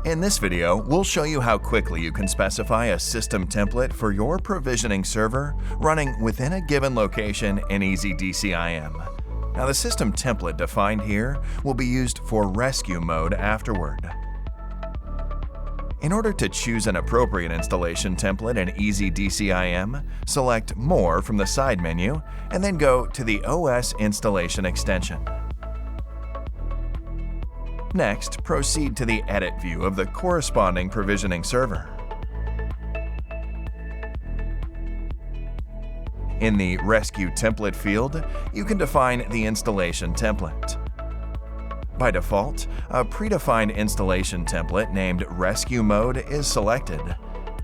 In this video, we'll show you how quickly you can specify a system template for your provisioning server running within a given location in EasyDCIM. Now, the system template defined here will be used for rescue mode afterward. In order to choose an appropriate installation template in EasyDCIM, select More from the side menu and then go to the OS installation extension. Next, proceed to the Edit view of the corresponding provisioning server. In the Rescue Template field, you can define the installation template. By default, a predefined installation template named Rescue Mode is selected.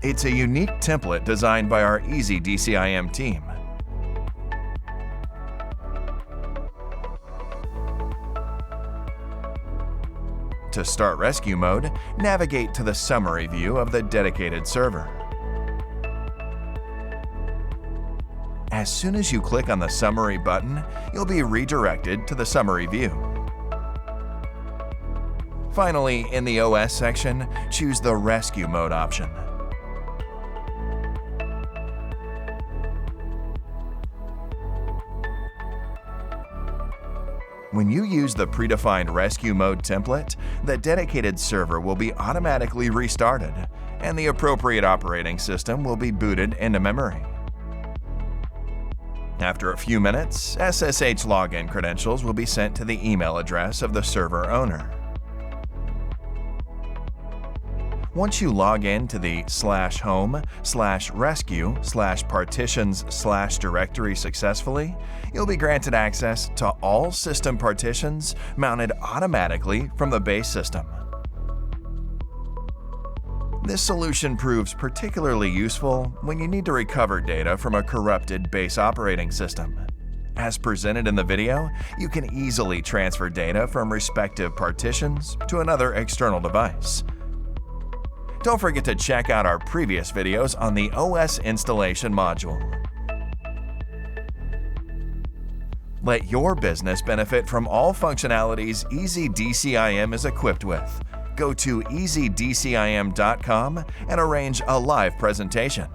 It's a unique template designed by our EasyDCIM team. To start rescue mode, navigate to the summary view of the dedicated server. As soon as you click on the summary button, you'll be redirected to the summary view. Finally, in the OS section, choose the rescue mode option. When you use the predefined rescue mode template, the dedicated server will be automatically restarted, and the appropriate operating system will be booted into memory. After a few minutes, SSH login credentials will be sent to the email address of the server owner. Once you log in to the /home/rescue/partitions/directory successfully, you'll be granted access to all system partitions mounted automatically from the base system. This solution proves particularly useful when you need to recover data from a corrupted base operating system. As presented in the video, you can easily transfer data from respective partitions to another external device. Don't forget to check out our previous videos on the OS installation module. Let your business benefit from all functionalities EasyDCIM is equipped with. Go to EasyDCIM.com and arrange a live presentation.